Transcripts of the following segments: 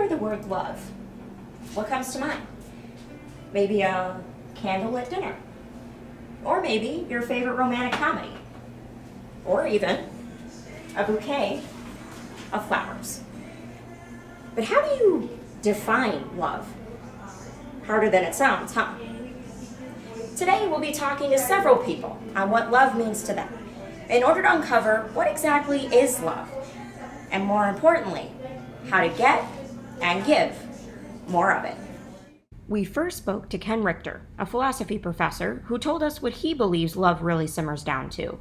hear the word love, what comes to mind? Maybe a candlelit dinner. Or maybe your favorite romantic comedy. Or even a bouquet of flowers. But how do you define love? Harder than it sounds, huh? Today we'll be talking to several people on what love means to them in order to uncover what exactly is love, and more importantly, how to get and give more of it. We first spoke to Ken Richter, a philosophy professor, who told us what he believes love really simmers down to.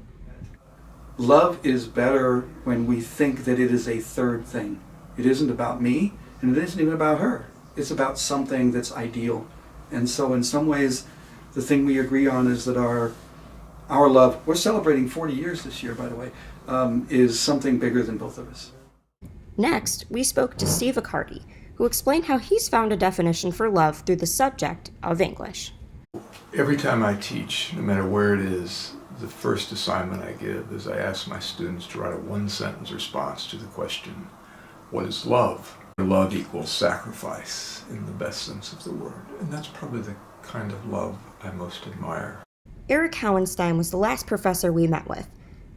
Love is better when we think that it is a third thing. It isn't about me, and it isn't even about her. It's about something that's ideal. And so in some ways, the thing we agree on is that our love, we're celebrating 40 years this year, by the way, is something bigger than both of us. Next, we spoke to Steve Accardi, who explained how he's found a definition for love through the subject of English. Every time I teach, no matter where it is, the first assignment I give is I ask my students to write a one-sentence response to the question, what is love? Love equals sacrifice in the best sense of the word. And that's probably the kind of love I most admire. Eric Howenstein was the last professor we met with,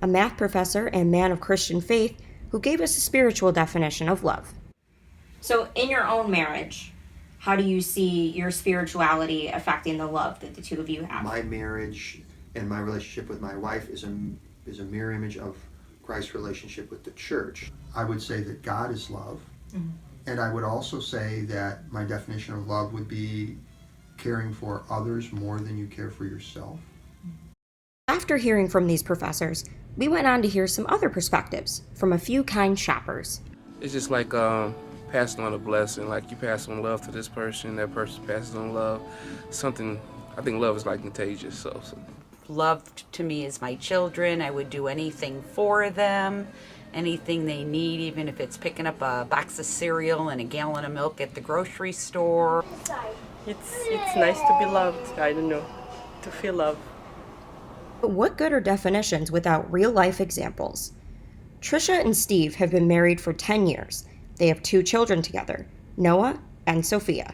a math professor and man of Christian faith who gave us a spiritual definition of love. So in your own marriage, how do you see your spirituality affecting the love that the two of you have? My marriage and my relationship with my wife is a mirror image of Christ's relationship with the church. I would say that God is love. Mm-hmm. And I would also say that my definition of love would be caring for others more than you care for yourself. After hearing from these professors, we went on to hear some other perspectives from a few kind shoppers. It's just like passing on a blessing, like you pass on love to this person, that person passes on love. Something, I think love is like contagious. So. Love to me is my children. I would do anything for them, anything they need, even if it's picking up a box of cereal and a gallon of milk at the grocery store. It's nice to be loved, I don't know, to feel love. But what good are definitions without real-life examples? Trisha and Steve have been married for 10 years. They have 2 children together, Noah and Sophia.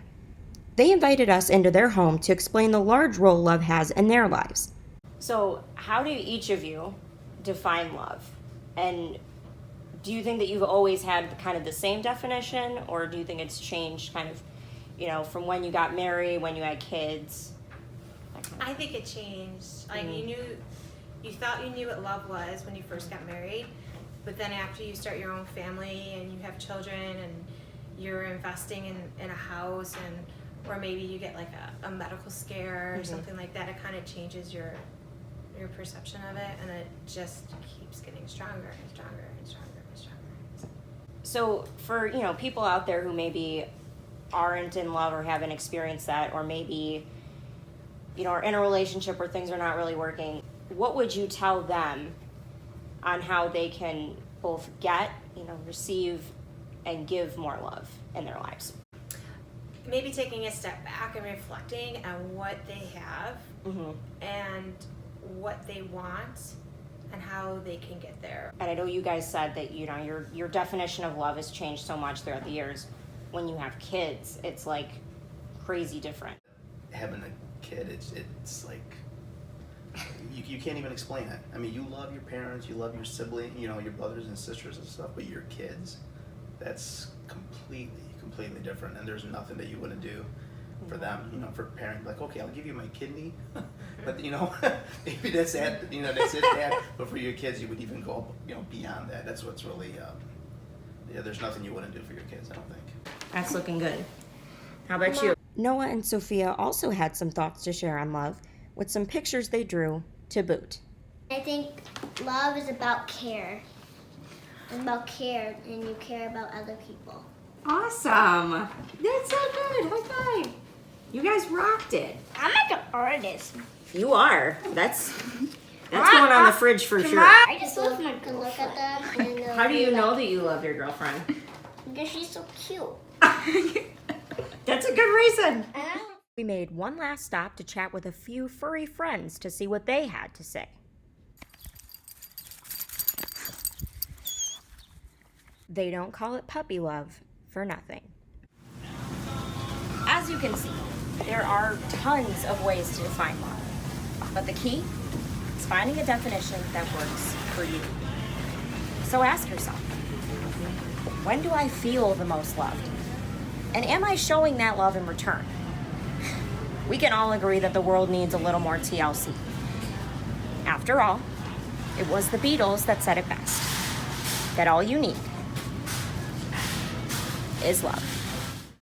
They invited us into their home to explain the large role love has in their lives. So, how do each of you define love? And do you think that you've always had kind of the same definition, or do you think it's changed kind of, from when you got married, when you had kids? I think it changed. Like you thought you knew what love was when you first got married, but then after you start your own family and you have children and you're investing in a house, or maybe you get like a medical scare or something like that, it kind of changes your perception of it, and it just keeps getting stronger and stronger and stronger and stronger. So for people out there who maybe aren't in love or haven't experienced that, or maybe are in a relationship where things are not really working, what would you tell them on how they can both get, receive and give more love in their lives? Maybe taking a step back and reflecting on what they have and what they want and how they can get there. And I know you guys said that your definition of love has changed so much throughout the years. When you have kids, it's like crazy different. Having a kid, it's like you can't even explain it. I mean, you love your parents, you love your sibling, your brothers and sisters and stuff, but your kids, that's completely different. And there's nothing that you wouldn't do for them. For parents, like, okay, I'll give you my kidney, but maybe that's it. That's it, Dad. But for your kids, you would even go, beyond that. That's what's really, there's nothing you wouldn't do for your kids, I don't think. That's looking good. How about you? Noah and Sophia also had some thoughts to share on love, with some pictures they drew to boot. I think love is about care. It's about care, and you care about other people. Awesome. That's so good. High five. You guys rocked it. I'm like an artist. You are. That's going on the fridge for sure. I just love to look at them. And, How do you know that you love your girlfriend? Because she's so cute. That's a good reason. We made one last stop to chat with a few furry friends to see what they had to say. They don't call it puppy love for nothing. you can see, there are tons of ways to define love. But the key is finding a definition that works for you. So ask yourself, when do I feel the most loved? And am I showing that love in return? We can all agree that the world needs a little more TLC. After all, it was the Beatles that said it best, that all you need is love.